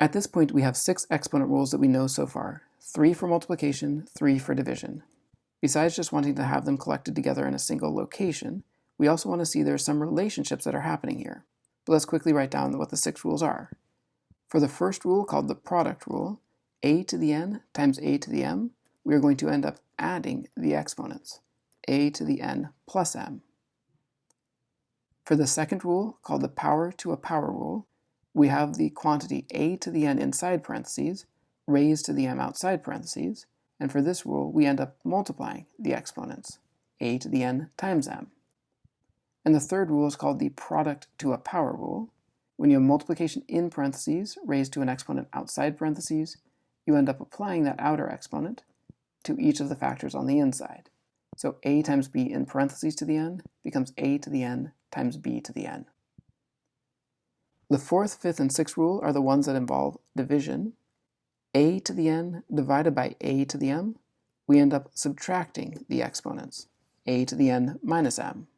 At this point, we have 6 exponent rules that we know so far, 3 for multiplication, 3 for division. Besides just wanting to have them collected together in a single location, we also want to see there are some relationships that are happening here. But let's quickly write down what the 6 rules are. For the first rule, called the product rule, a to the n times a to the m, we are going to end up adding the exponents, a to the n plus m. For the second rule, called the power to a power rule, we have the quantity a to the n inside parentheses raised to the m outside parentheses, and for this rule we end up multiplying the exponents, a to the n times m. And the third rule is called the product to a power rule. When you have multiplication in parentheses raised to an exponent outside parentheses, you end up applying that outer exponent to each of the factors on the inside. So a times b in parentheses to the n becomes a to the n times b to the n. The fourth, fifth, and sixth rule are the ones that involve division. A to the n divided by a to the m, we end up subtracting the exponents, a to the n minus m.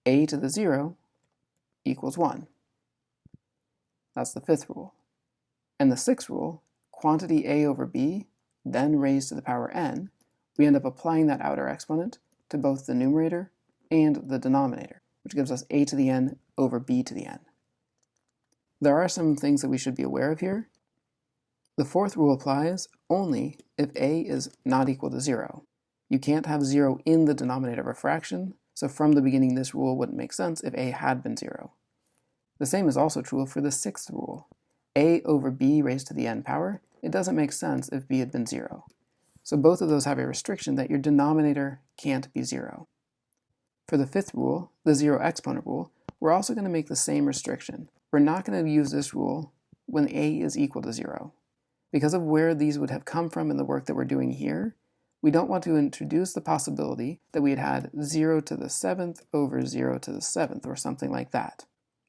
A to the 0 equals 1. That's the fifth rule. And the sixth rule, quantity a over b, then raised to the power n, we end up applying that outer exponent to both the numerator and the denominator, which gives us a to the n over b to the n. There are some things that we should be aware of here. The fourth rule applies only if a is not equal to 0. You can't have 0 in the denominator of a fraction, so from the beginning this rule wouldn't make sense if a had been 0. The same is also true for the sixth rule. A over b raised to the n power, it doesn't make sense if b had been 0. So both of those have a restriction that your denominator can't be 0. For the fifth rule, the 0 exponent rule, we're also going to make the same restriction. We're not going to use this rule when a is equal to 0. Because of where these would have come from in the work that we're doing here, we don't want to introduce the possibility that we had 0 to the 7th over 0 to the 7th or something like that.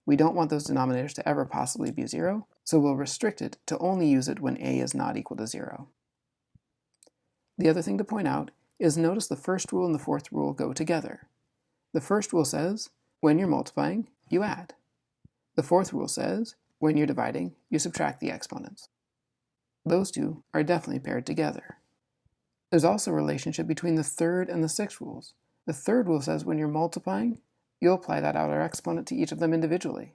We don't want those denominators to ever possibly be 0, so we'll restrict it to only use it when a is not equal to 0. The other thing to point out is notice the first rule and the fourth rule go together. The first rule says, when you're multiplying, you add. The fourth rule says, when you're dividing, you subtract the exponents. Those two are definitely paired together. There's also a relationship between the third and the sixth rules. The third rule says when you're multiplying, you'll apply that outer exponent to each of them individually.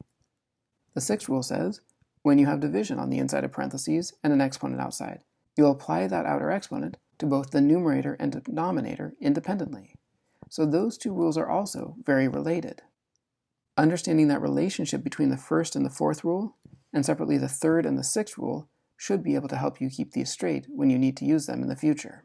The sixth rule says when you have division on the inside of parentheses and an exponent outside, you'll apply that outer exponent to both the numerator and denominator independently. So those two rules are also very related. Understanding that relationship between the first and the fourth rule, and separately the third and the sixth rule, should be able to help you keep these straight when you need to use them in the future.